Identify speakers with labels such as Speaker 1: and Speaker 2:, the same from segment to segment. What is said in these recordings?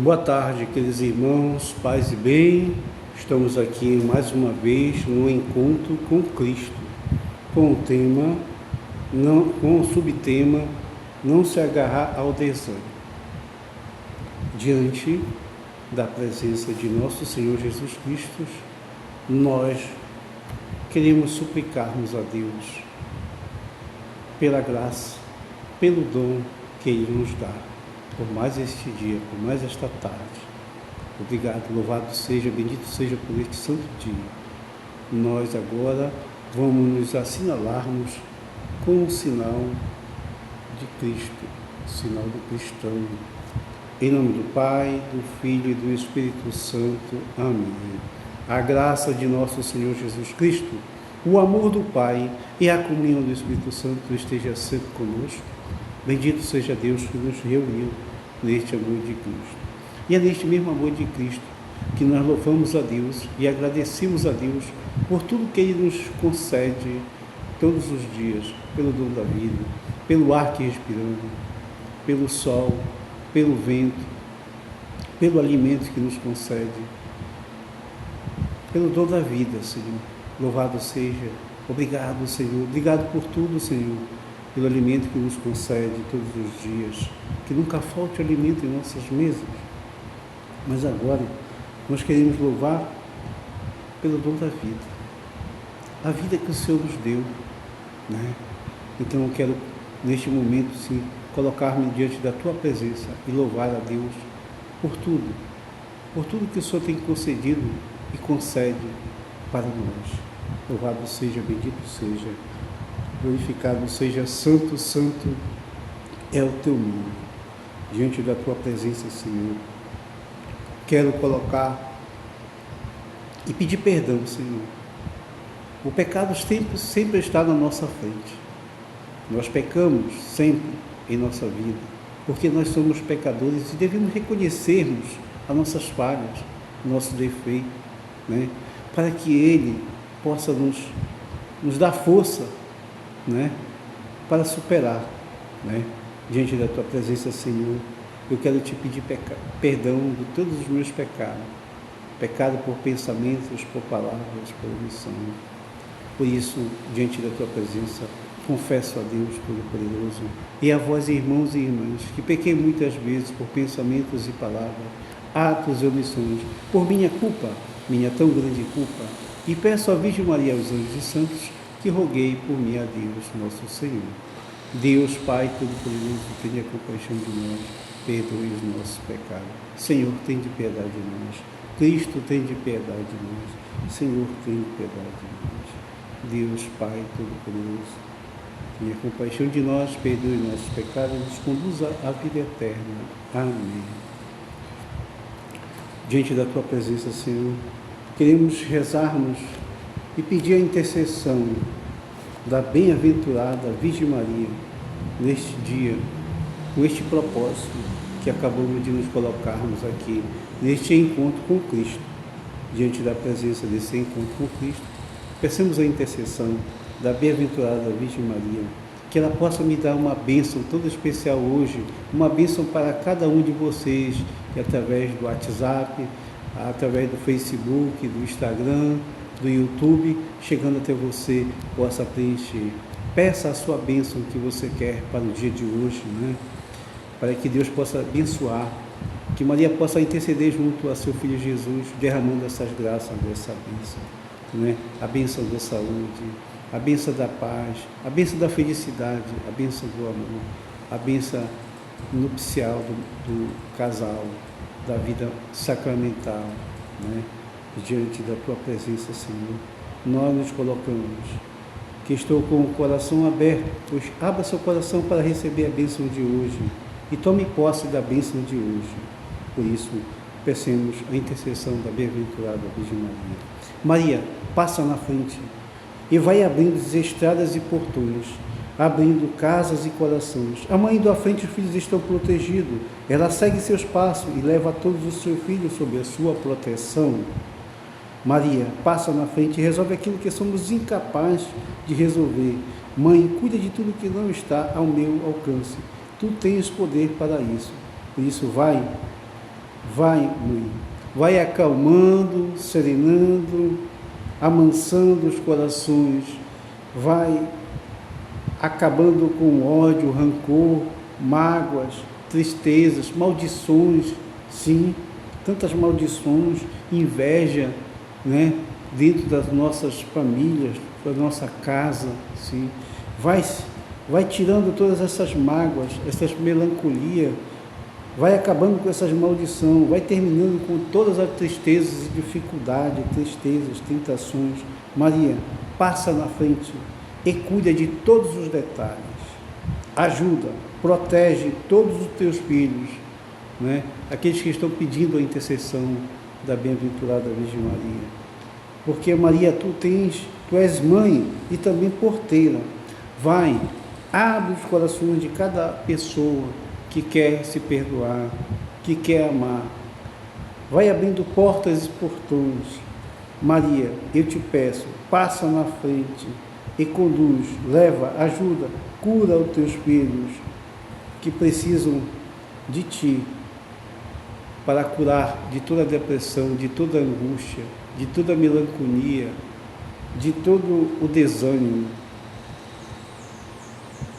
Speaker 1: Boa tarde, queridos irmãos, paz e bem. Estamos aqui mais uma vez no encontro com Cristo, com o subtema não se agarrar ao desânimo. Diante da presença de nosso Senhor Jesus Cristo, nós queremos suplicarmos a Deus pela graça, pelo dom que Ele nos dá, por mais este dia, por mais esta tarde. Obrigado, louvado seja, bendito seja por este santo dia. Nós agora vamos nos assinalarmos com o sinal de Cristo, o sinal do cristão. Em nome do Pai, do Filho e do Espírito Santo. Amém. A graça de nosso Senhor Jesus Cristo, o amor do Pai e a comunhão do Espírito Santo esteja sempre conosco. Bendito seja Deus que nos reuniu neste amor de Cristo. E é neste mesmo amor de Cristo que nós louvamos a Deus e agradecemos a Deus por tudo que Ele nos concede todos os dias, pelo dom da vida, pelo ar que respiramos, pelo sol, pelo vento, pelo alimento que nos concede, pelo dom da vida, Senhor. Louvado seja, obrigado, Senhor, obrigado por tudo, Senhor, pelo alimento que nos concede todos os dias, que nunca falte alimento em nossas mesas. Mas agora nós queremos louvar pelo dom da vida, a vida que o Senhor nos deu, né? Então eu quero neste momento sim colocar-me diante da Tua presença e louvar a Deus por tudo que o Senhor tem concedido e concede para nós. Louvado seja, bendito seja, glorificado seja, santo, santo é o Teu nome. Diante da Tua presença, Senhor, quero colocar e pedir perdão, Senhor. O pecado sempre está na nossa frente. Nós pecamos sempre em nossa vida, porque nós somos pecadores e devemos reconhecermos as nossas falhas, nosso defeito, né? Para que Ele possa nos dar força, né? Para superar, né? Diante da Tua presença, Senhor, eu quero Te pedir perdão de todos os meus pecados, pecado por pensamentos, por palavras, por omissão. Por isso, diante da Tua presença, confesso a Deus Todo-Poderoso e a vós, irmãos e irmãs, que pequei muitas vezes por pensamentos e palavras, atos e omissões, por minha culpa, minha tão grande culpa, e peço à Virgem Maria e aos anjos e santos que roguei por mim a Deus, nosso Senhor. Deus, Pai Todo-Poderoso, tenha compaixão de nós, perdoe os nossos pecados. Senhor, tem de piedade de nós. Cristo, tem de piedade de nós. Senhor, tem de piedade de nós. Deus, Pai Todo-Poderoso, tenha compaixão de nós, perdoe nossos pecados e nos conduza à vida eterna. Amém. Diante da Tua presença, Senhor, queremos rezarmos e pedir a intercessão da bem-aventurada Virgem Maria neste dia, com este propósito que acabamos de nos colocarmos aqui, neste encontro com Cristo. Diante da presença desse encontro com Cristo, peçamos a intercessão da bem-aventurada Virgem Maria, que ela possa me dar uma bênção toda especial hoje, uma bênção para cada um de vocês, que através do WhatsApp, através do Facebook, do Instagram, do YouTube, chegando até você, possa preencher. Peça a sua bênção que você quer para o dia de hoje, né? Para que Deus possa abençoar, que Maria possa interceder junto a seu Filho Jesus, derramando essas graças dessa bênção, né? A bênção da saúde, a bênção da paz, a bênção da felicidade, a bênção do amor, a bênção nupcial do casal, da vida sacramental, né? Diante da Tua presença, Senhor, nós nos colocamos, que estou com o coração aberto, pois abra seu coração para receber a bênção de hoje e tome posse da bênção de hoje. Por isso, peçamos a intercessão da bem-aventurada Virgem Maria. Maria, passa na frente e vai abrindo as estradas e portões, abrindo casas e corações. A mãe indo à frente, os filhos estão protegidos. Ela segue seus passos e leva todos os seus filhos sob a sua proteção. Maria, passa na frente e resolve aquilo que somos incapazes de resolver. Mãe, cuida de tudo que não está ao meu alcance. Tu tens poder para isso. Por isso, vai vai acalmando, serenando, amansando os corações, vai acabando com ódio, rancor, mágoas, tristezas, maldições, sim, tantas maldições, inveja, né, dentro das nossas famílias, da nossa casa, sim, vai tirando todas essas mágoas, essas melancolias, vai acabando com essas maldições, vai terminando com todas as tristezas e dificuldades, tristezas, tentações. Maria, passa na frente e cuida de todos os detalhes. Ajuda, protege todos os teus filhos, né? Aqueles que estão pedindo a intercessão da bem-aventurada Virgem Maria. Porque Maria, tu és mãe e também porteira. Vai, abre os corações de cada pessoa que quer se perdoar, que quer amar. Vai abrindo portas e portões. Maria, eu te peço, passa na frente e conduz, leva, ajuda, cura os teus filhos que precisam de ti para curar de toda a depressão, de toda a angústia, de toda a melancolia, de todo o desânimo.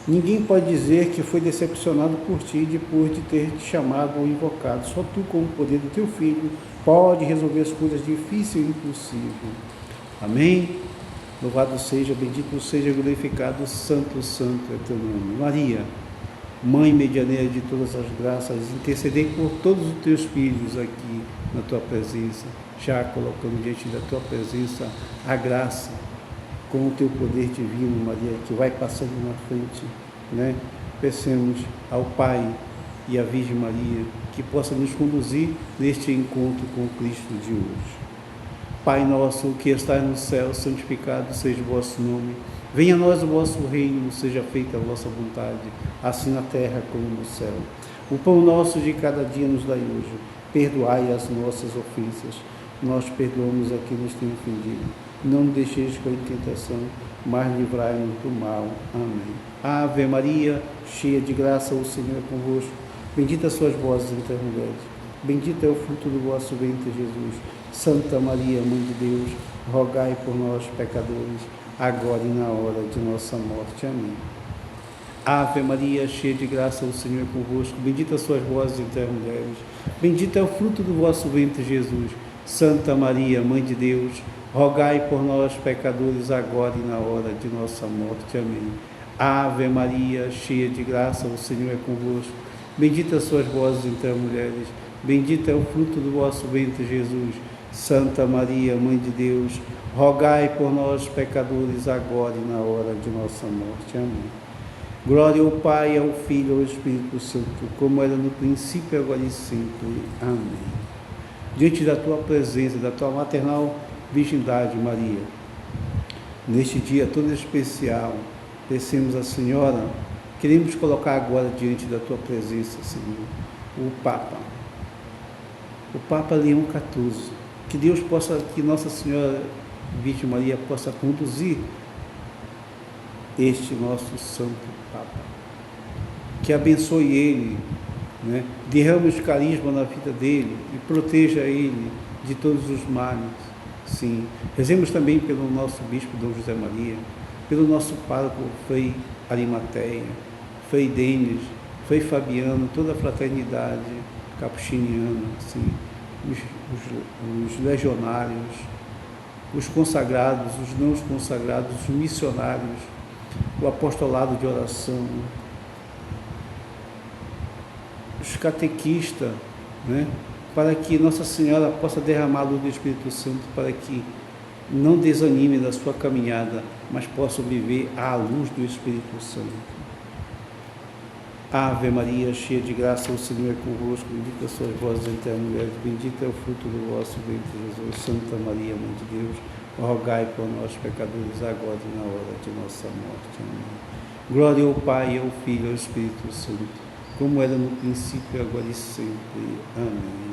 Speaker 1: Ninguém pode dizer que foi decepcionado por ti depois de ter te chamado ou invocado. Só tu, com o poder do teu Filho, pode resolver as coisas difíceis e impossíveis. Amém? Louvado seja, bendito seja, glorificado, santo, santo é teu nome. Maria, Mãe medianeira de todas as graças, intercedei por todos os teus filhos aqui na tua presença, já colocando diante da tua presença a graça, com o teu poder divino, Maria, que vai passando na frente, né? Peçamos ao Pai e à Virgem Maria que possa nos conduzir neste encontro com Cristo de hoje. Pai nosso que estás no céu, santificado seja o vosso nome. Venha a nós o vosso reino, seja feita a vossa vontade, assim na terra como no céu. O pão nosso de cada dia nos dai hoje. Perdoai as nossas ofensas. Nós perdoamos a quem nos tem ofendido. Não nos deixeis cair em tentação, mas livrai-nos do mal. Amém. Ave Maria, cheia de graça, o Senhor é convosco. Bendita sois vós entre as mulheres. Bendito é o fruto do vosso ventre, Jesus. Santa Maria, Mãe de Deus, rogai por nós, pecadores, agora e na hora de nossa morte. Amém. Ave Maria, cheia de graça, o Senhor é convosco. Bendita sois vós entre as mulheres. Bendito é o fruto do vosso ventre, Jesus. Santa Maria, Mãe de Deus, rogai por nós, pecadores, agora e na hora de nossa morte. Amém. Ave Maria, cheia de graça, o Senhor é convosco. Bendita sois vós entre as mulheres. Bendito é o fruto do vosso ventre, Jesus. Santa Maria, Mãe de Deus, rogai por nós, pecadores, agora e na hora de nossa morte. Amém. Glória ao Pai, ao Filho e ao Espírito Santo, como era no princípio, agora e sempre. Amém. Diante da tua presença, da tua maternal virgindade, Maria, neste dia todo especial, peçamos a Senhora, queremos colocar agora diante da tua presença, Senhor, o Papa Leão XIV, que Deus possa, que Nossa Senhora Virgem Maria possa conduzir este nosso Santo Papa, que abençoe ele, né? Derrame os carismas na vida dele e proteja ele de todos os males. Sim, rezemos também pelo nosso Bispo Dom José Maria, pelo nosso pároco Frei Arimateia, Frei Denis, Frei Fabiano, toda a fraternidade capuchiniana, assim, os legionários, os consagrados, os não consagrados, os missionários, o apostolado de oração, os catequistas, né? Para que Nossa Senhora possa derramar a luz do Espírito Santo, para que não desanime da sua caminhada, mas possa viver à luz do Espírito Santo. Ave Maria, cheia de graça, o Senhor é convosco, bendita sois vós entre as mulheres, bendito é o fruto do vosso ventre, Jesus. Santa Maria, Mãe de Deus, rogai por nós, pecadores, agora e na hora de nossa morte. Amém. Glória ao Pai, ao Filho e ao Espírito Santo, como era no princípio, agora e sempre. Amém.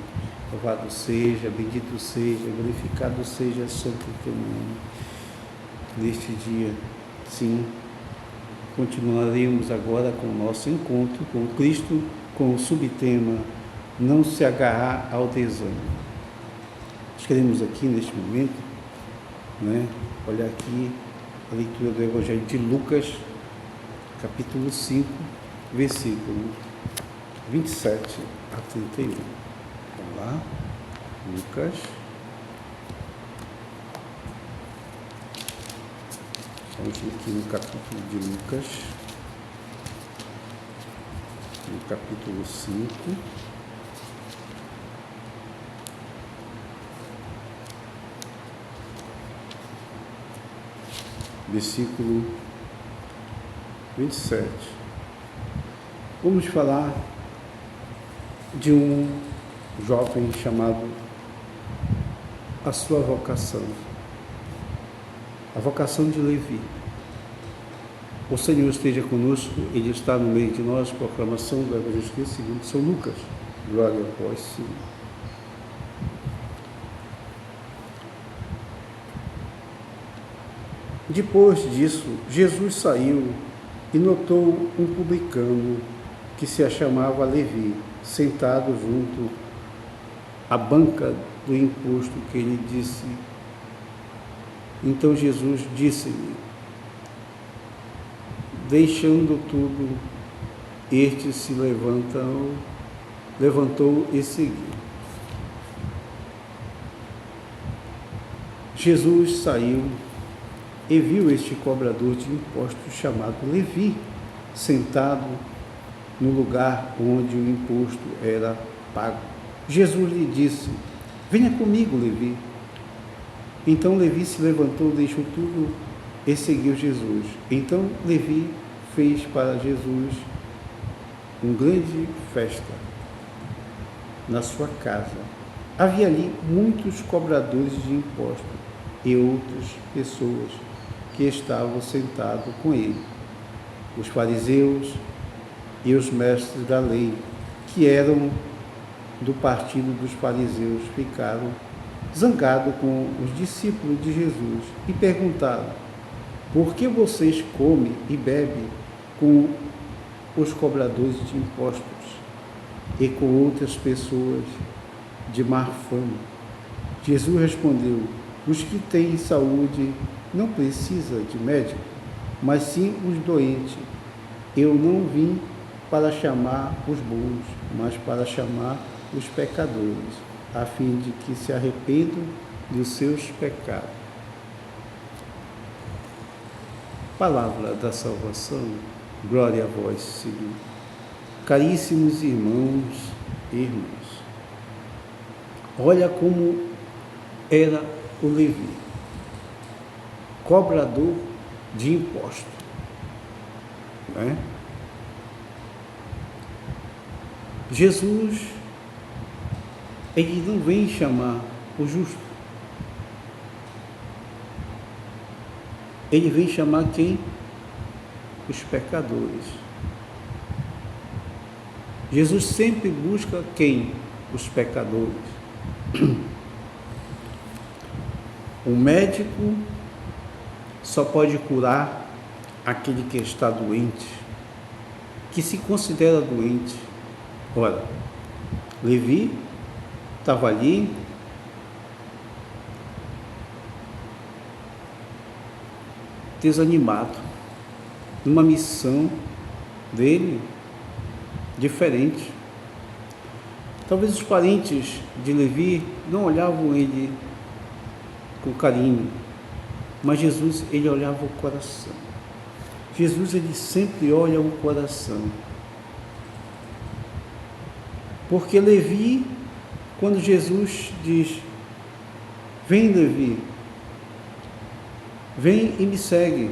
Speaker 1: Louvado seja, bendito seja, glorificado seja santo teu nome. Neste dia, sim, continuaremos agora com o nosso encontro com Cristo, com o subtema não se agarrar ao desânimo. Nós queremos aqui, neste momento, olhar aqui a leitura do Evangelho de Lucas, capítulo 5, versículo 27 a 31. Vamos lá, Lucas. Estamos aqui no capítulo de Lucas, no capítulo 5. Versículo 27. Vamos falar de um jovem chamado a sua vocação, a vocação de Levi. O Senhor esteja conosco, Ele está no meio de nós. Proclamação do Evangelho segundo São Lucas. Glória a vós, Senhor. Depois disso, Jesus saiu e notou um publicano que se chamava Levi, sentado junto à banca do imposto, que ele disse. Então Jesus disse-lhe: deixando tudo, este se levantou e seguiu. Jesus saiu e viu este cobrador de impostos chamado Levi, sentado no lugar onde o imposto era pago. Jesus lhe disse: venha comigo, Levi. Então Levi se levantou, deixou tudo e seguiu Jesus. Então Levi fez para Jesus uma grande festa na sua casa. Havia ali muitos cobradores de impostos e outras pessoas que estavam sentados com ele. Os fariseus e os mestres da lei, que eram do partido dos fariseus, ficaram zangados com os discípulos de Jesus e perguntaram: por que vocês comem e bebem com os cobradores de impostos e com outras pessoas de má fama? Jesus respondeu: os que têm saúde não precisam de médico, mas sim os doentes. Eu não vim para chamar os bons, mas para chamar os pecadores, a fim de que se arrependam dos seus pecados. Palavra da salvação, glória a vós, Senhor. Caríssimos irmãos e irmãs, olha como era o Levi, cobrador de impostos, Jesus, ele não vem chamar o justo, ele vem chamar quem? Os pecadores. Jesus sempre busca quem? Os pecadores. O médico só pode curar aquele que está doente, que se considera doente. Ora, Levi estava ali, desanimado, numa missão dele diferente. Talvez os parentes de Levi não olhavam ele com carinho, mas Jesus, ele olhava o coração. Jesus, ele sempre olha o coração. Porque Levi, quando Jesus diz: vem, Levi, vem e me segue.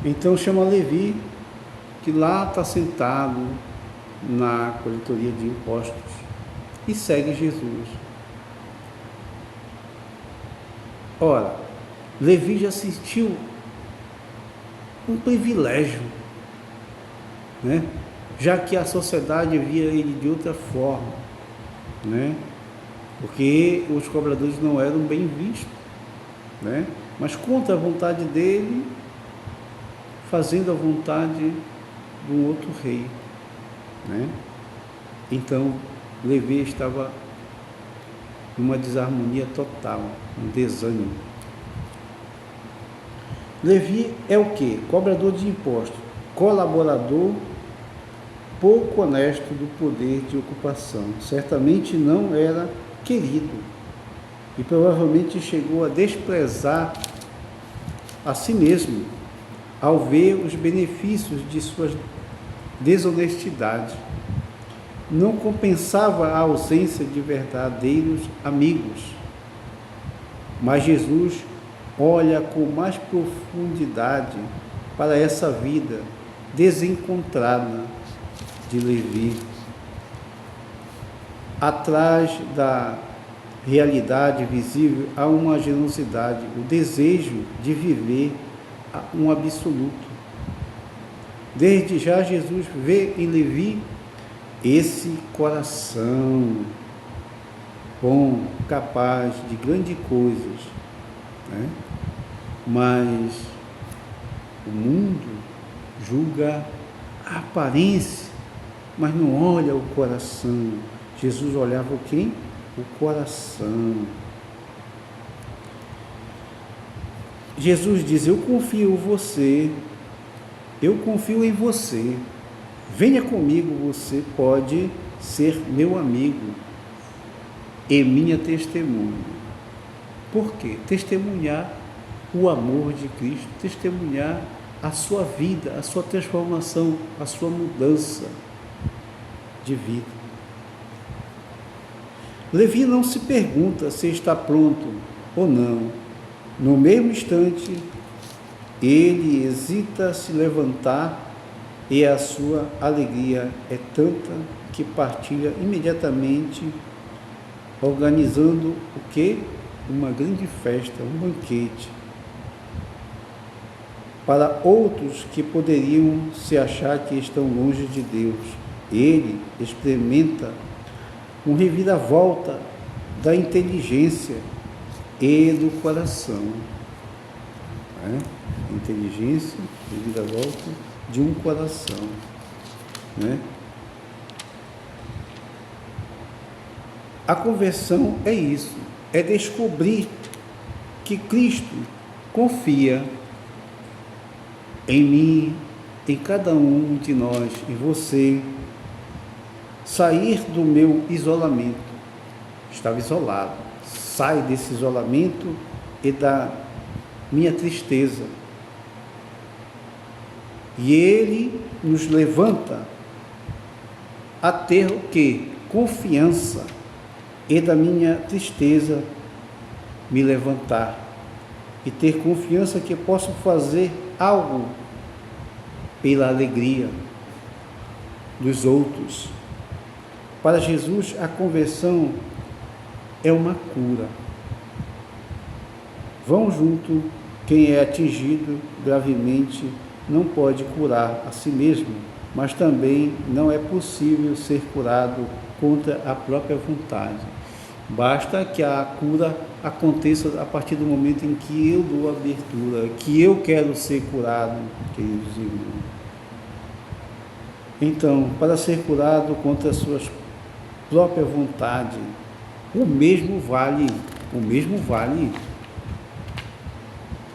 Speaker 1: Então chama Levi, que lá está sentado na coletoria de impostos, e segue Jesus. Ora, Levi já sentiu um privilégio, já que a sociedade via ele de outra forma, porque os cobradores não eram bem vistos, mas contra a vontade dele, fazendo a vontade de um outro rei, né? Então, Levi estava em uma desarmonia total, um desânimo. Levi é o quê? Cobrador de impostos, colaborador pouco honesto do poder de ocupação. Certamente não era querido e provavelmente chegou a desprezar a si mesmo ao ver os benefícios de sua desonestidade. Não compensava a ausência de verdadeiros amigos. Mas Jesus olha com mais profundidade para essa vida desencontrada de Levi. Atrás da realidade visível há uma generosidade, o desejo de viver um absoluto. Desde já Jesus vê em Levi esse coração bom, capaz de grandes coisas, né? Mas o mundo julga a aparência, mas não olha o coração. Jesus olhava o quê? O coração. Jesus diz: eu confio em você, venha comigo, você pode ser meu amigo e minha testemunha. Por quê? Testemunhar o amor de Cristo, testemunhar a sua vida, a sua transformação, a sua mudança de vida. Levi não se pergunta se está pronto ou não. No mesmo instante, ele hesita a se levantar e a sua alegria é tanta que partilha imediatamente, organizando o quê? Uma grande festa, um banquete. Para outros que poderiam se achar que estão longe de Deus, ele experimenta um reviravolta da inteligência e do coração. Inteligência, reviravolta de um coração. A conversão é isso, é descobrir que Cristo confia em mim, em cada um de nós, em você. Sair do meu isolamento. Estava isolado. Sai desse isolamento e da minha tristeza. E Ele nos levanta a ter o quê? Confiança. E da minha tristeza me levantar. E ter confiança que posso fazer algo pela alegria dos outros. Para Jesus, a conversão é uma cura. Vão junto, quem é atingido gravemente não pode curar a si mesmo, mas também não é possível ser curado contra a própria vontade. Basta que a cura aconteça a partir do momento em que eu dou abertura, que eu quero ser curado, queridos irmãos. Então, para ser curado contra as suas própria vontade, o mesmo vale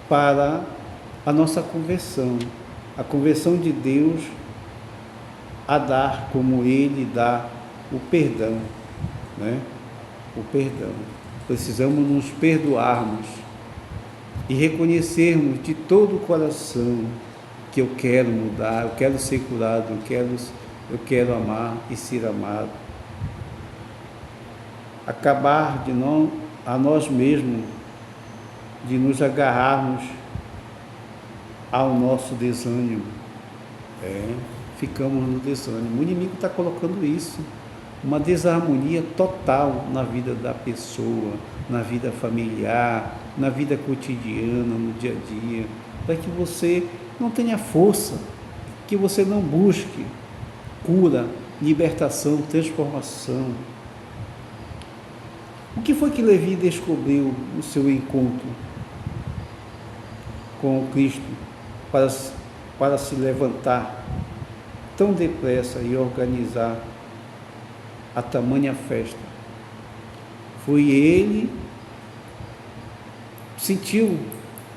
Speaker 1: para a nossa conversão, a conversão de Deus a dar como Ele dá o perdão, O perdão. Precisamos nos perdoarmos e reconhecermos de todo o coração que eu quero mudar, eu quero ser curado, eu quero amar e ser amado. Acabar a nós mesmos, de nos agarrarmos ao nosso desânimo. Ficamos no desânimo. O inimigo está colocando isso, uma desarmonia total na vida da pessoa, na vida familiar, na vida cotidiana, no dia a dia, para que você não tenha força, que você não busque cura, libertação, transformação. O que foi que Levi descobriu no seu encontro com o Cristo para se levantar tão depressa e organizar a tamanha festa. Foi ele sentiu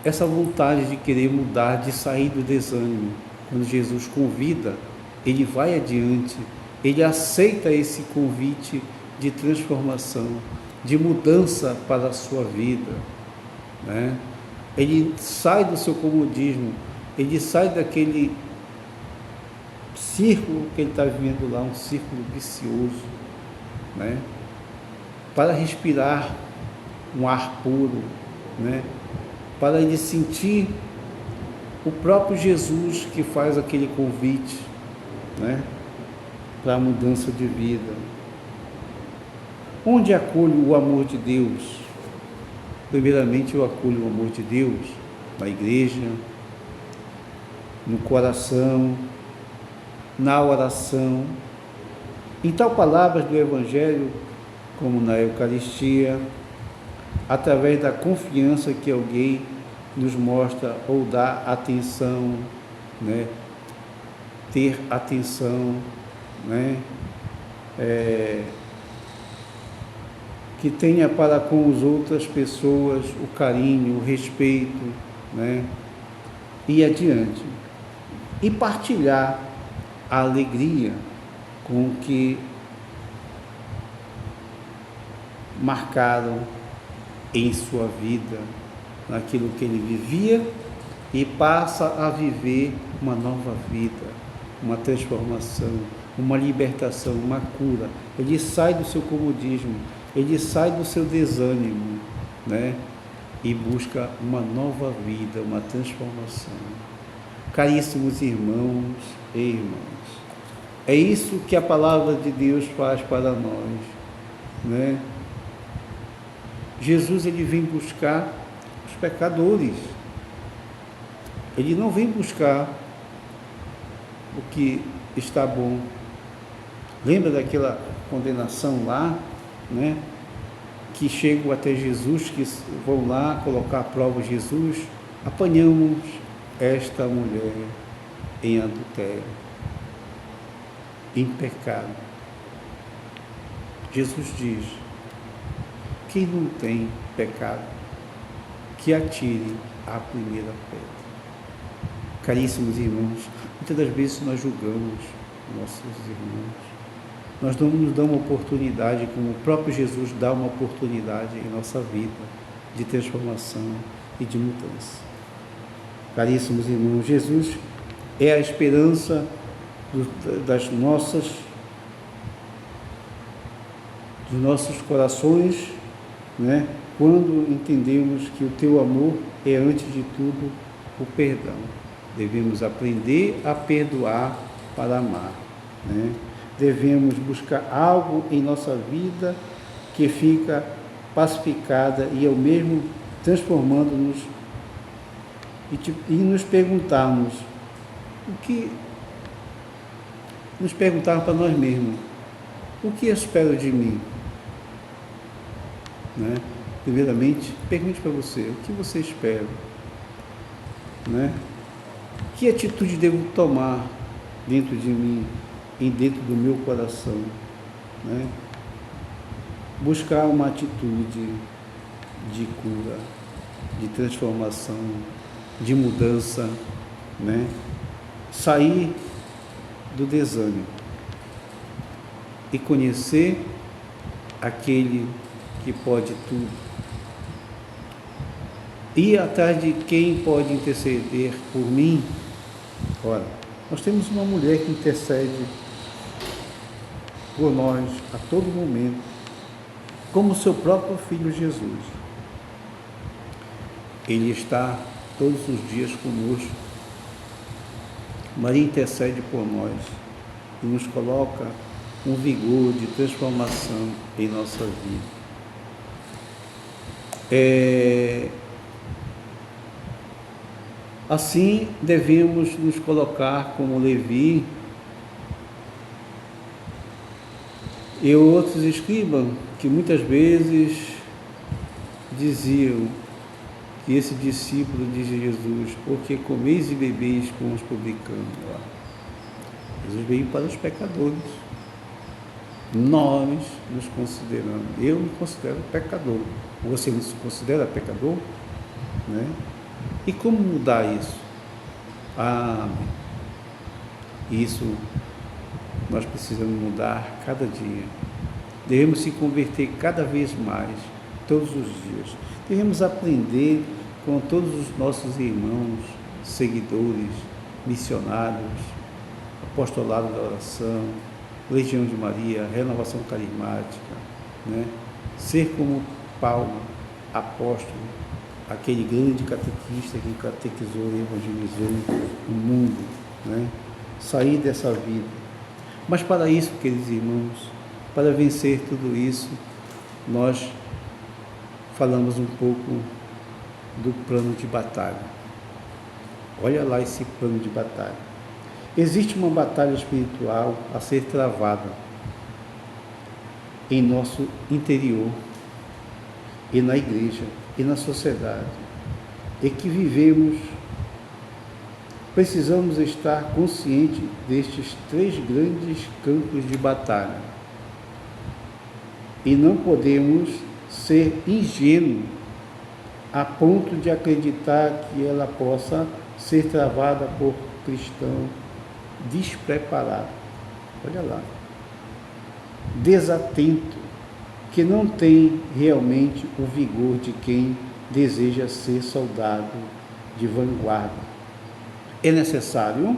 Speaker 1: essa vontade de querer mudar, de sair do desânimo. Quando Jesus convida, ele vai adiante, ele aceita esse convite de transformação, de mudança para a sua vida, né? Ele sai do seu comodismo, ele sai daquele círculo que ele está vivendo lá, um círculo vicioso, né? Para respirar um ar puro, né? Para ele sentir o próprio Jesus que faz aquele convite, né? Para a mudança de vida. Onde acolho o amor de Deus? Primeiramente, eu acolho o amor de Deus na igreja, no coração, na oração, em tal palavras do Evangelho, como na Eucaristia, através da confiança que alguém nos mostra ou dá atenção, né? Ter atenção, né? Que tenha para com as outras pessoas o carinho, o respeito, né? E adiante. E partilhar a alegria com que marcaram em sua vida, naquilo que ele vivia, e passa a viver uma nova vida, uma transformação, uma libertação, uma cura. Ele sai do seu comodismo, ele sai do seu desânimo, né? E busca uma nova vida, uma transformação. Caríssimos irmãos e irmãs, é isso que a palavra de Deus faz para nós, né? Jesus, ele vem buscar os pecadores. Ele não vem buscar o que está bom. Lembra daquela condenação lá, né? Que chegam até Jesus, que vão lá colocar à prova Jesus. Apanhamos esta mulher em adultério, em pecado. Jesus diz: quem não tem pecado, que atire a primeira pedra. Caríssimos irmãos, muitas das vezes nós julgamos nossos irmãos, nós não nos damos uma oportunidade, como o próprio Jesus dá uma oportunidade em nossa vida de transformação e de mudança. Caríssimos irmãos, Jesus é a esperança dos nossos corações, né? Quando entendemos que o teu amor é, antes de tudo, o perdão. Devemos aprender a perdoar para amar, né? Devemos buscar algo em nossa vida que fica pacificada e ao mesmo transformando-nos e nos perguntarmos para nós mesmos: o que espero de mim? Né? Primeiramente, pergunte para você: o que você espera? Né? Que atitude devo tomar dentro de mim e dentro do meu coração? Né? Buscar uma atitude de cura, de transformação, de mudança, né? Sair do desânimo e conhecer aquele que pode tudo. Ir atrás de quem pode interceder por mim. Ora, nós temos uma mulher que intercede por nós a todo momento, como o seu próprio Filho Jesus. Ele está todos os dias conosco. Maria intercede por nós e nos coloca um vigor de transformação em nossa vida. Assim, devemos nos colocar como Levi e outros escribas que muitas vezes diziam que esse discípulo de Jesus: porque comeis e bebeis com os publicanos. Jesus veio para os pecadores. Nós nos consideramos, eu me considero pecador. Você não se considera pecador? Né? E como mudar isso? Isso nós precisamos mudar cada dia. Devemos se converter cada vez mais, todos os dias. Devemos aprender com todos os nossos irmãos, seguidores, missionários, apostolado da oração, Legião de Maria, renovação carismática, né? Ser como Paulo, apóstolo, aquele grande catequista que catequizou e evangelizou o mundo, né? Sair dessa vida. Mas para isso, queridos irmãos, para vencer tudo isso, nós falamos um pouco do plano de batalha. Olha lá esse plano de batalha. Existe uma batalha espiritual a ser travada em nosso interior, e na igreja, e na sociedade, e que vivemos. Precisamos estar conscientes destes 3 grandes campos de batalha. E não podemos ser ingênuos a ponto de acreditar que ela possa ser travada por cristão despreparado. Olha lá. Desatento, que não tem realmente o vigor de quem deseja ser soldado de vanguarda. É necessário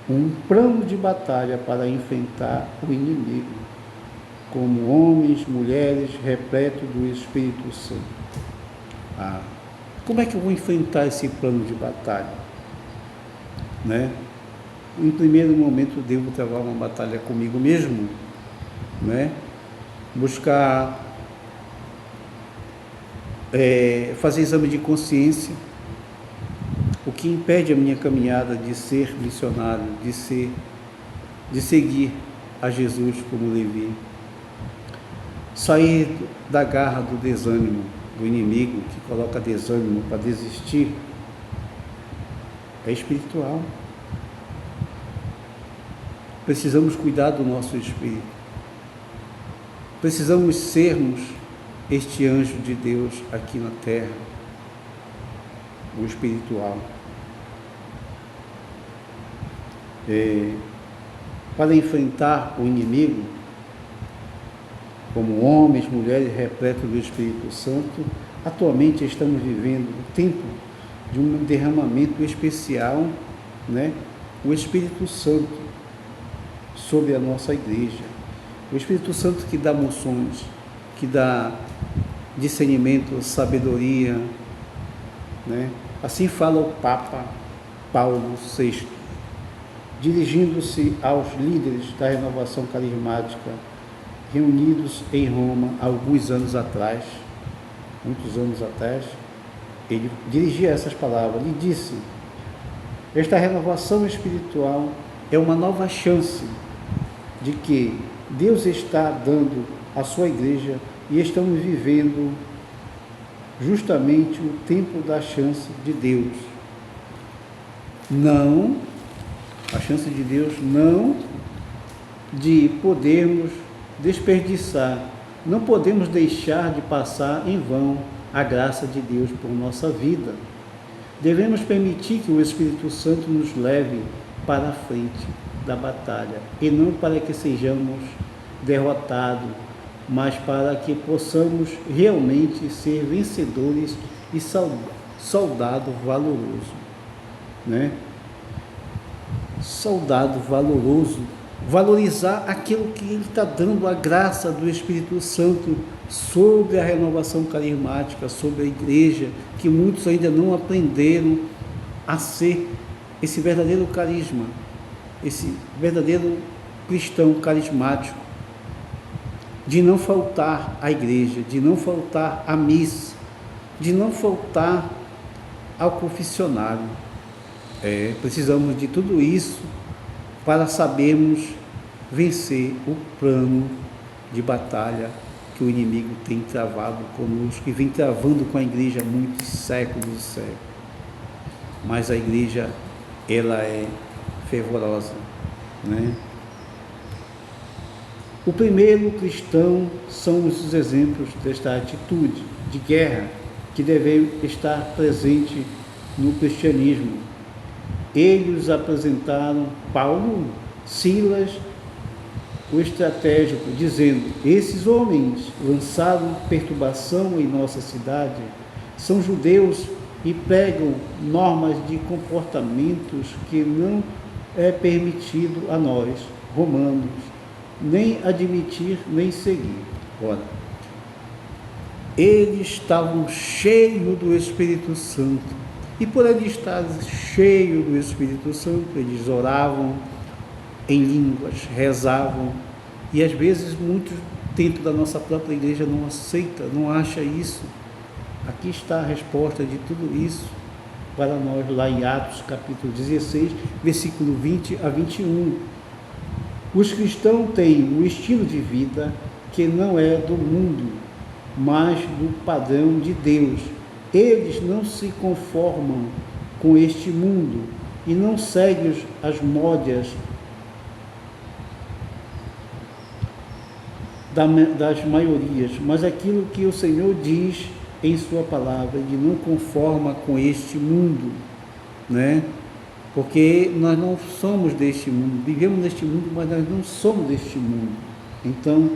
Speaker 1: um plano de batalha para enfrentar o inimigo, como homens, mulheres, repletos do Espírito Santo. Como é que eu vou enfrentar esse plano de batalha? Né? Em primeiro momento, devo travar uma batalha comigo mesmo, né? Buscar fazer exame de consciência, o que impede a minha caminhada de ser missionário, de seguir a Jesus como Levi. Sair da garra do desânimo, do inimigo que coloca desânimo para desistir, é espiritual. Precisamos cuidar do nosso espírito. Precisamos sermos este anjo de Deus aqui na terra, o espiritual. Para enfrentar o inimigo, como homens, mulheres repletos do Espírito Santo, atualmente estamos vivendo o tempo de um derramamento especial, né? O Espírito Santo sobre a nossa igreja. O Espírito Santo que dá moções, que dá discernimento, sabedoria, né? Assim fala o Papa Paulo VI, dirigindo-se aos líderes da renovação carismática reunidos em Roma há alguns anos atrás, muitos anos atrás. Ele dirigia essas palavras, ele disse: esta renovação espiritual é uma nova chance de que Deus está dando à sua igreja, e estamos vivendo justamente o tempo da chance de Deus. Não, a chance de Deus não de podermos desperdiçar, não podemos deixar de passar em vão a graça de Deus por nossa vida. Devemos permitir que o Espírito Santo nos leve para a frente da batalha, e não para que sejamos derrotados, mas para que possamos realmente ser vencedores e soldado valoroso, né? Soldado valoroso, valorizar aquilo que Ele está dando, a graça do Espírito Santo sobre a renovação carismática, sobre a igreja, que muitos ainda não aprenderam a ser esse verdadeiro carisma, esse verdadeiro cristão carismático, de não faltar à igreja, de não faltar à missa, de não faltar ao confessionário. Precisamos de tudo isso para sabermos vencer o plano de batalha que o inimigo tem travado conosco, que vem travando com a igreja há muitos séculos e séculos. Mas a igreja, ela é fervorosa, né? O primeiro cristão são os exemplos desta atitude de guerra que deve estar presente no cristianismo. Eles apresentaram Paulo, Silas, o estratégico, dizendo: esses homens lançaram perturbação em nossa cidade, são judeus e pregam normas de comportamentos que não é permitido a nós, romanos, nem admitir, nem seguir. Ora, eles estavam cheios do Espírito Santo, e por eles estarem cheios do Espírito Santo, eles oravam em línguas, rezavam, e às vezes muitos dentro da nossa própria igreja não aceita, não acha isso. Aqui está a resposta de tudo isso para nós lá em Atos capítulo 16, versículo 20 a 21. Os cristãos têm um estilo de vida que não é do mundo, mas do padrão de Deus. Eles não se conformam com este mundo e não seguem as modas das maiorias, mas aquilo que o Senhor diz em sua palavra, de não conforma com este mundo, né? Porque nós não somos deste mundo, vivemos neste mundo, mas nós não somos deste mundo. Então,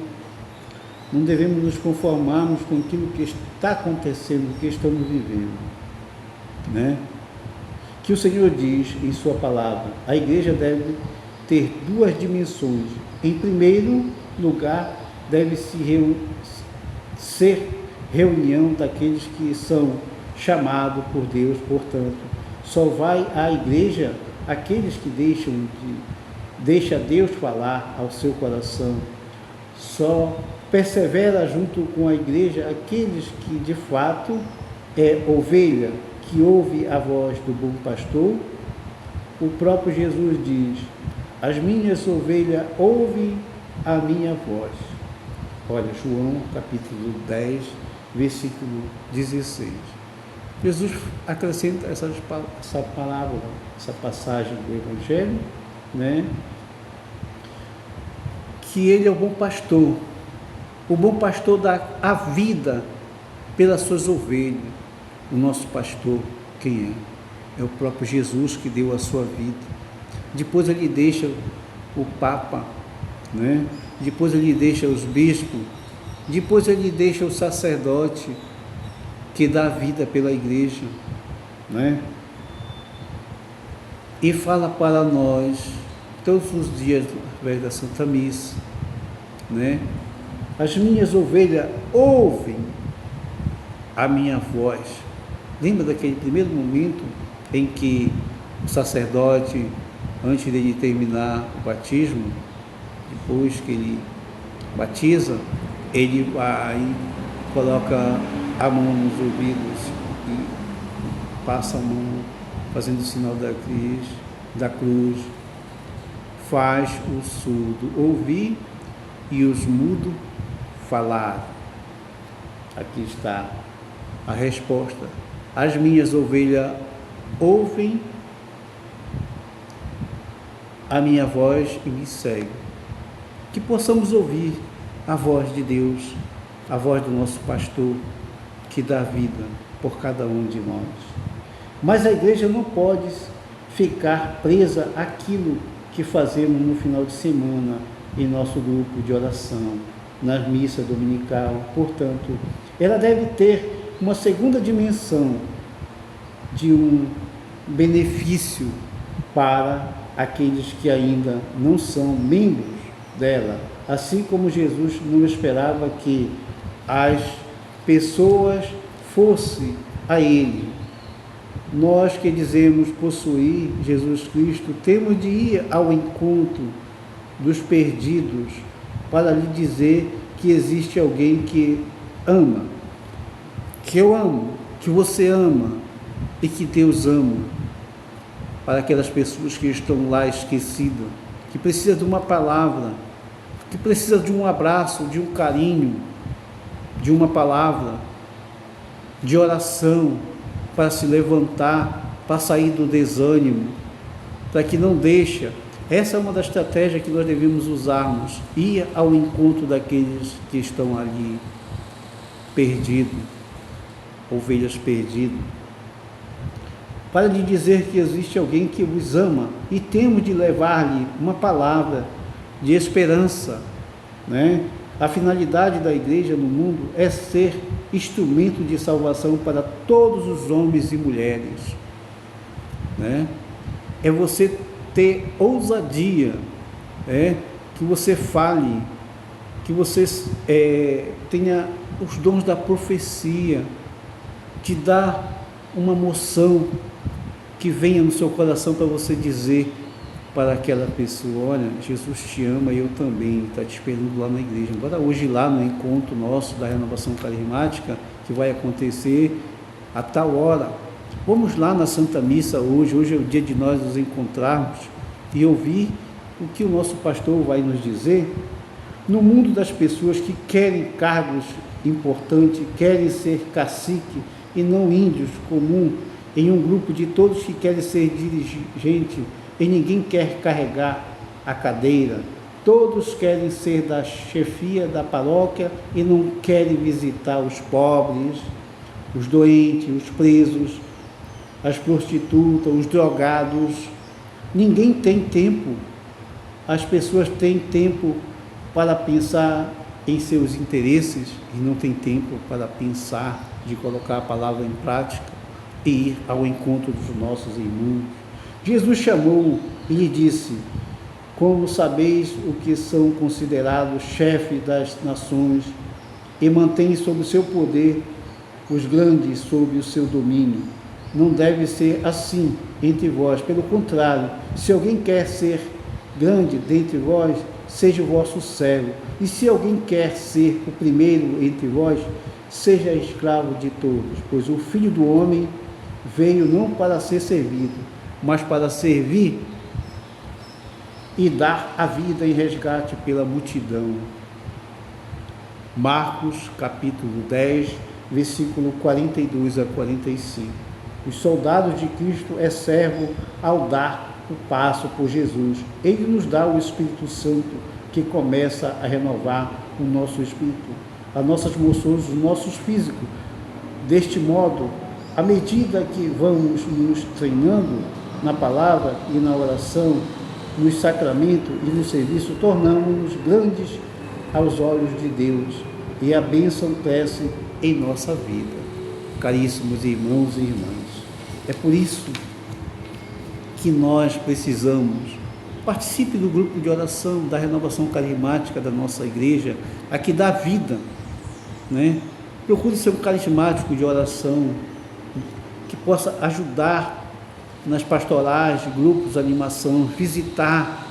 Speaker 1: não devemos nos conformarmos com aquilo que está acontecendo, que estamos vivendo, né? Que o Senhor diz em sua palavra, a igreja deve ter duas dimensões. Em primeiro lugar, deve ser reunião daqueles que são chamados por Deus. Portanto, só vai à igreja aqueles que deixa Deus falar ao seu coração. Só persevera junto com a igreja aqueles que de fato é ovelha, que ouve a voz do bom pastor. O próprio Jesus diz: as minhas ovelhas ouvem a minha voz. Olha, João capítulo 10, versículo 16. Jesus acrescenta essa palavra, essa passagem do Evangelho, né? Que ele é o bom pastor. O bom pastor dá a vida pelas suas ovelhas. O nosso pastor, quem é? É o próprio Jesus que deu a sua vida. Depois ele deixa o Papa, né? Depois ele deixa os bispos, depois ele deixa o sacerdote que dá vida pela igreja, né? E fala para nós todos os dias através da Santa Missa, né? As minhas ovelhas ouvem a minha voz. Lembra daquele primeiro momento em que o sacerdote, antes de terminar o batismo, depois que ele batiza, ele vai, coloca a mão nos ouvidos e passa a mão, fazendo o sinal da cruz, faz o surdo ouvir e os mudos falar. Aqui está a resposta. As minhas ovelhas ouvem a minha voz e me seguem. Que possamos ouvir a voz de Deus, a voz do nosso pastor, que dá vida por cada um de nós. Mas a igreja não pode ficar presa àquilo que fazemos no final de semana em nosso grupo de oração, na missa dominical. Portanto, ela deve ter uma segunda dimensão de um benefício para aqueles que ainda não são membros dela, assim como Jesus não esperava que as pessoas fossem a Ele. Nós que dizemos possuir Jesus Cristo, temos de ir ao encontro dos perdidos para lhe dizer que existe alguém que ama, que eu amo, que você ama e que Deus ama, para aquelas pessoas que estão lá esquecidas, que precisam de uma palavra, que precisa de um abraço, de um carinho, de uma palavra, de oração, para se levantar, para sair do desânimo, para que não deixe Essa é uma das estratégias que nós devemos usarmos, ir ao encontro daqueles que estão ali perdidos, ovelhas perdidas, para lhe dizer que existe alguém que vos ama e temos de levar-lhe uma palavra de esperança, né? A finalidade da igreja no mundo é ser instrumento de salvação para todos os homens e mulheres, né? É você ter ousadia, que você fale, que você tenha os dons da profecia, te dá uma moção que venha no seu coração para você dizer para aquela pessoa: olha, Jesus te ama e eu também, está te esperando lá na igreja. Agora hoje lá no encontro nosso da renovação carismática, que vai acontecer a tal hora, vamos lá na Santa Missa hoje é o dia de nós nos encontrarmos e ouvir o que o nosso pastor vai nos dizer. No mundo das pessoas que querem cargos importantes, querem ser cacique e não índios comum, em um grupo de todos que querem ser dirigente e ninguém quer carregar a cadeira, todos querem ser da chefia da paróquia e não querem visitar os pobres, os doentes, os presos, as prostitutas, os drogados. Ninguém tem tempo, as pessoas têm tempo para pensar em seus interesses e não tem tempo para pensar de colocar a palavra em prática e ir ao encontro dos nossos irmãos. Jesus chamou e lhe disse: como sabeis o que são considerados chefes das nações e mantêm sob o seu poder os grandes sob o seu domínio? Não deve ser assim entre vós. Pelo contrário, se alguém quer ser grande dentre vós, seja o vosso servo. E se alguém quer ser o primeiro entre vós, seja escravo de todos. Pois o Filho do Homem veio não para ser servido, mas para servir e dar a vida em resgate pela multidão. Marcos capítulo 10, versículo 42 a 45. Os soldados de Cristo é servo ao dar o passo por Jesus. Ele nos dá o Espírito Santo, que começa a renovar o nosso espírito, as nossas emoções, os nossos físicos. Deste modo, à medida que vamos nos treinando na palavra e na oração, nos sacramentos e no serviço, tornamos-nos grandes aos olhos de Deus e a bênção cresce em nossa vida. Caríssimos irmãos e irmãs, é por isso que nós precisamos, participe do grupo de oração da renovação carismática da nossa igreja, a que dá vida, né? Procure ser um carismático de oração, que possa ajudar nas pastorais, grupos, animação, visitar,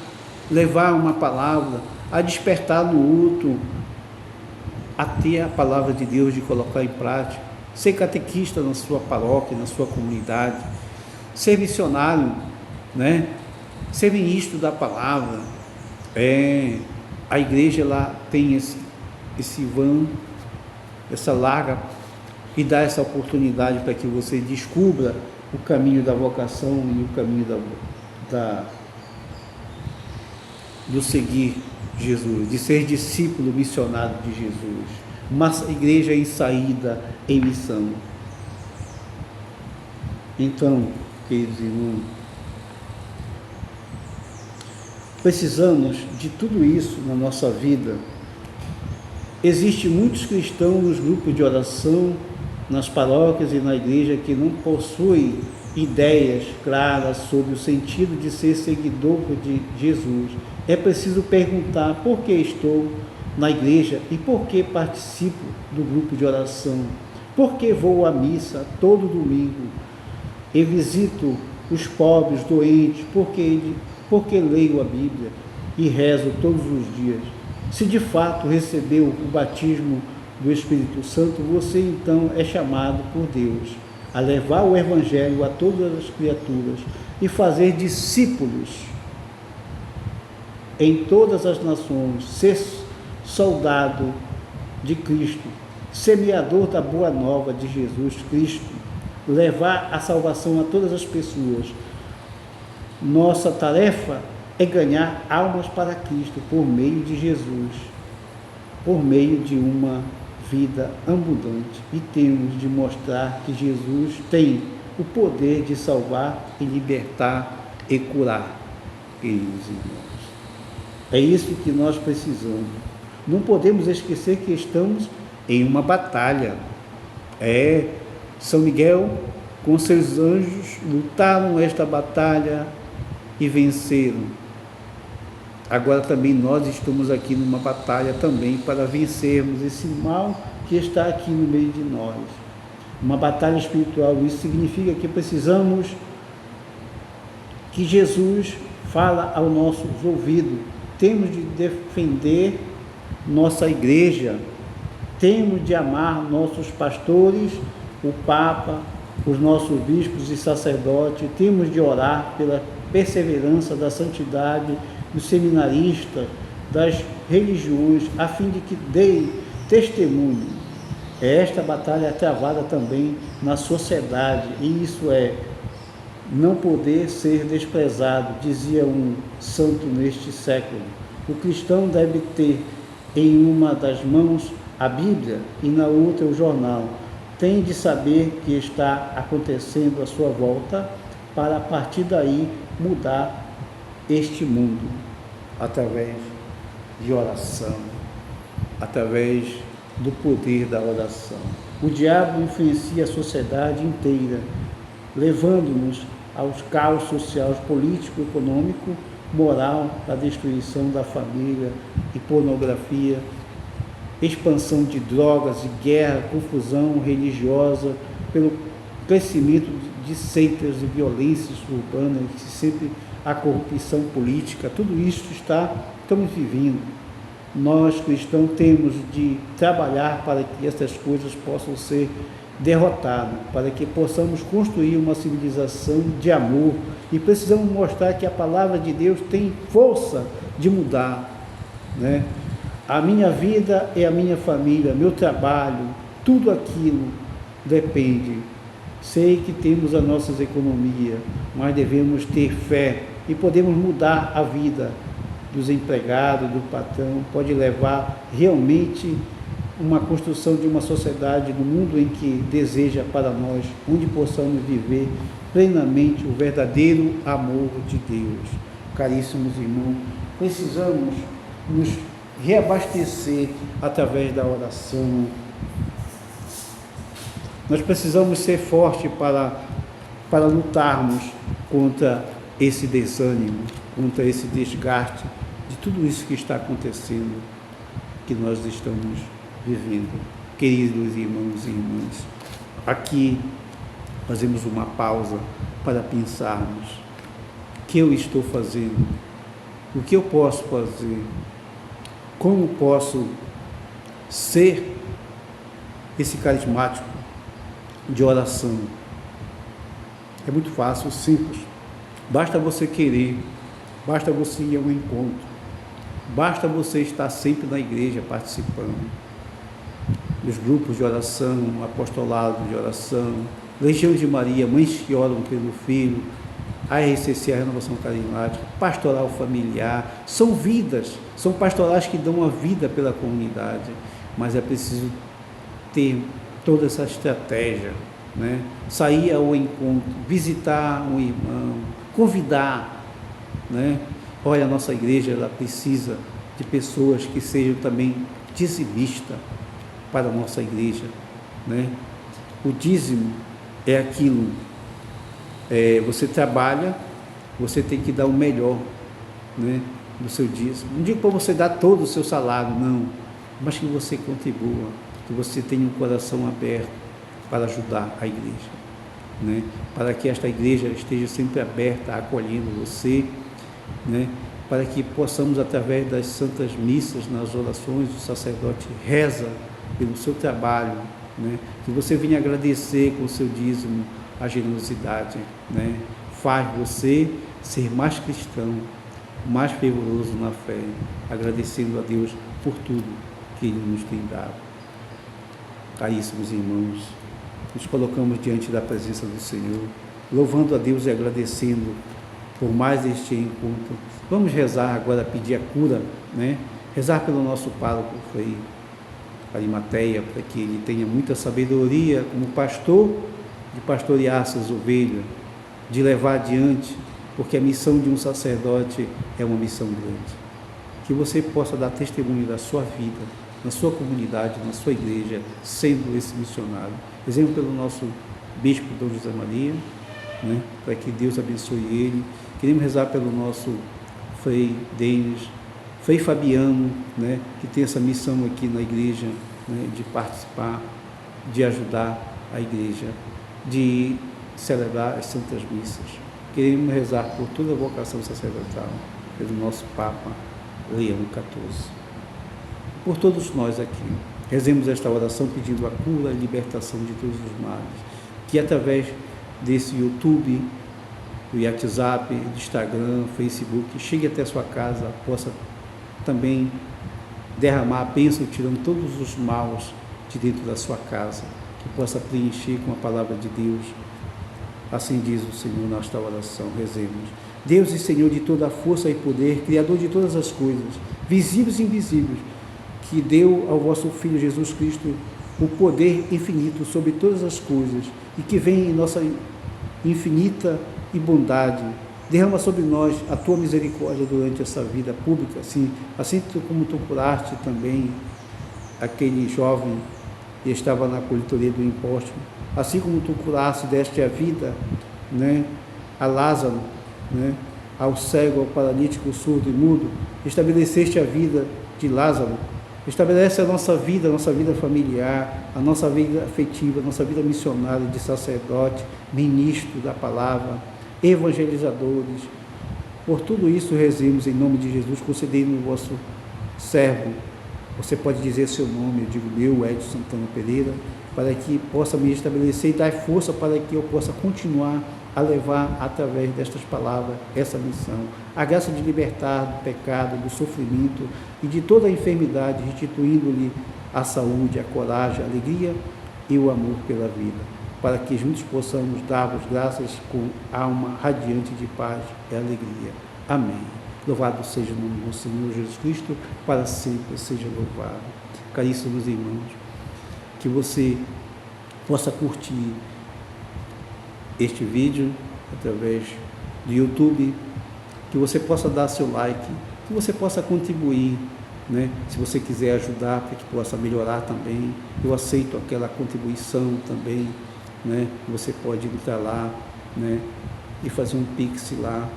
Speaker 1: levar uma palavra, a despertar no outro, a ter a palavra de Deus, de colocar em prática, ser catequista na sua paróquia, na sua comunidade, ser missionário, né? Ser ministro da palavra. A igreja lá tem esse vão, essa larga, e dá essa oportunidade para que você descubra o caminho da vocação e o caminho do seguir Jesus, de ser discípulo missionário de Jesus. Uma igreja em saída, em missão. Então, queridos irmãos, precisamos de tudo isso na nossa vida. Existem muitos cristãos nos grupos de oração, nas paróquias e na igreja que não possuem ideias claras sobre o sentido de ser seguidor de Jesus. É preciso perguntar por que estou na igreja e por que participo do grupo de oração, por que vou à missa todo domingo e visito os pobres, doentes, por que leio a Bíblia e rezo todos os dias. Se de fato recebeu o batismo do Espírito Santo, você então é chamado por Deus a levar o Evangelho a todas as criaturas e fazer discípulos em todas as nações, ser soldado de Cristo, semeador da boa nova de Jesus Cristo, levar a salvação a todas as pessoas. Nossa tarefa é ganhar almas para Cristo por meio de Jesus, por meio de uma vida abundante. E temos de mostrar que Jesus tem o poder de salvar e libertar e curar, queridos irmãos. É isso que nós precisamos. Não podemos esquecer que estamos em uma batalha. São Miguel, com seus anjos, lutaram esta batalha e venceram. Agora também nós estamos aqui numa batalha também para vencermos esse mal que está aqui no meio de nós. Uma batalha espiritual. Isso significa que precisamos que Jesus fala ao nosso ouvido. Temos de defender nossa igreja, temos de amar nossos pastores, o Papa, os nossos bispos e sacerdotes, temos de orar pela perseverança da santidade dos seminaristas, das religiões, a fim de que deem testemunho. Esta batalha é travada também na sociedade, e isso é não poder ser desprezado, dizia um santo neste século. O cristão deve ter em uma das mãos a Bíblia e na outra o jornal. Tem de saber que está acontecendo à sua volta para a partir daí mudar este mundo através de oração, através do poder da oração. O diabo influencia a sociedade inteira, levando-nos aos caos social, político, econômico, moral, a destruição da família e pornografia, expansão de drogas e guerra, confusão religiosa, pelo crescimento de seitas e violências urbanas, sempre a corrupção política, tudo isso estamos vivendo. Nós cristãos temos de trabalhar para que essas coisas possam ser derrotadas, para que possamos construir uma civilização de amor, e precisamos mostrar que a palavra de Deus tem força de mudar, né? A minha vida e a minha família, meu trabalho, tudo aquilo depende. Sei que temos as nossas economias, mas devemos ter fé e podemos mudar a vida dos empregados, do patrão, pode levar realmente uma construção de uma sociedade no mundo em que deseja para nós, onde possamos viver plenamente o verdadeiro amor de Deus. Caríssimos irmãos, precisamos nos reabastecer através da oração. Nós precisamos ser fortes para lutarmos contra esse desânimo, contra esse desgaste de tudo isso que está acontecendo, que nós estamos vivendo. Queridos irmãos e irmãs, aqui fazemos uma pausa para pensarmos: o que eu estou fazendo? O que eu posso fazer? Como posso ser esse carismático de oração? É muito fácil, simples. Basta você querer, basta você ir ao encontro, basta você estar sempre na igreja participando dos grupos de oração, apostolado de oração, Legião de Maria, mães que oram pelo filho, a RCC, a Renovação Carismática, pastoral familiar, são vidas, são pastorais que dão a vida pela comunidade, mas é preciso ter toda essa estratégia, né? Sair ao encontro, visitar um irmão, convidar, né? Olha, a nossa igreja, ela precisa de pessoas que sejam também dizimistas para a nossa igreja, né? O dízimo é aquilo, você trabalha, você tem que dar o melhor, né, do seu dízimo. Não digo para você dar todo o seu salário, não, mas que você contribua, que você tenha um coração aberto para ajudar a igreja, né, para que esta igreja esteja sempre aberta, acolhendo você, né, para que possamos, através das santas missas, nas orações, o sacerdote reza pelo seu trabalho, né, que você venha agradecer com o seu dízimo a generosidade, né, faz você ser mais cristão, mais fervoroso na fé, agradecendo a Deus por tudo que Ele nos tem dado. Caríssimos irmãos, nos colocamos diante da presença do Senhor, louvando a Deus e agradecendo por mais este encontro. Vamos rezar agora, pedir a cura, né? Rezar pelo nosso pároco, Frei Arimateia, para que ele tenha muita sabedoria como pastor, de pastorear essas ovelhas, de levar adiante, porque a missão de um sacerdote é uma missão grande. Que você possa dar testemunho da sua vida, na sua comunidade, na sua igreja, sendo esse missionário. Exemplo pelo nosso bispo Dom José Maria, né, para que Deus abençoe ele. Queremos rezar pelo nosso Frei Denis, Frei Fabiano, né, que tem essa missão aqui na igreja, né, de participar, de ajudar a igreja, de celebrar as Santas Missas. Queremos rezar por toda a vocação sacerdotal, pelo nosso Papa Leão XIV. Por todos nós aqui, rezemos esta oração pedindo a cura e libertação de todos os males, que através desse YouTube, do WhatsApp, do Instagram, Facebook, chegue até a sua casa, possa também derramar a bênção, tirando todos os maus de dentro da sua casa, que possa preencher com a palavra de Deus. Assim diz o Senhor nesta oração, rezemos. Deus e Senhor de toda a força e poder, Criador de todas as coisas, visíveis e invisíveis, que deu ao vosso Filho Jesus Cristo o poder infinito sobre todas as coisas e que vem em nossa infinita e bondade, derrama sobre nós a tua misericórdia durante essa vida pública, assim como tu curaste também aquele jovem que estava na coletoria do imposto, assim como tu curaste, deste a vida, né, a Lázaro, né, ao cego, ao paralítico, surdo e mudo, estabeleceste a vida de Lázaro, estabelece a nossa vida familiar, a nossa vida afetiva, a nossa vida missionária de sacerdote, ministro da palavra, evangelizadores. Por tudo isso rezemos em nome de Jesus, concedei-nos o vosso servo. Você pode dizer seu nome, eu digo meu, Edson Santana Pereira, para que possa me estabelecer e dar força para que eu possa continuar a levar através destas palavras essa missão, a graça de libertar do pecado, do sofrimento e de toda a enfermidade, restituindo-lhe a saúde, a coragem, a alegria e o amor pela vida, para que juntos possamos dar-vos graças com alma radiante de paz e alegria. Amém. Louvado seja o nome do Senhor Jesus Cristo, para sempre seja louvado. Caríssimos irmãos, que você possa curtir este vídeo através do YouTube, que você possa dar seu like, que você possa contribuir, né? Se você quiser ajudar para que possa melhorar também, eu aceito aquela contribuição também, né? Você pode entrar lá, né, e fazer um Pix lá.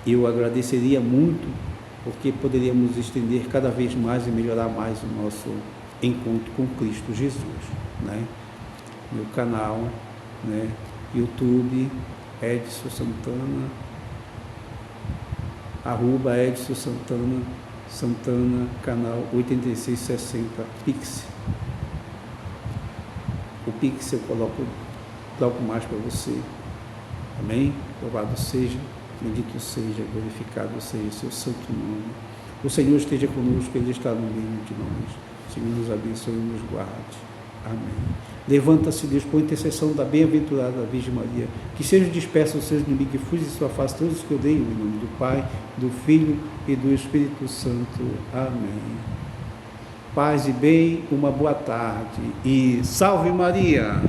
Speaker 1: Eu agradeceria muito, porque poderíamos estender cada vez mais e melhorar mais o nosso encontro com Cristo Jesus, né? Meu canal, né, YouTube, Edson Santana, @Edson Santana, canal 8660, Pix. O Pix eu coloco mais para você. Amém? Louvado seja, bendito seja, glorificado seja seu santo nome. O Senhor esteja conosco, Ele está no meio de nós. O Senhor nos abençoe e nos guarde. Amém. Levanta-se, Deus, por intercessão da bem-aventurada Virgem Maria, que sejam dispersos os seus inimigos e fuja de sua face todos os que odeiam, em nome do Pai, do Filho e do Espírito Santo. Amém. Paz e bem, uma boa tarde e salve Maria!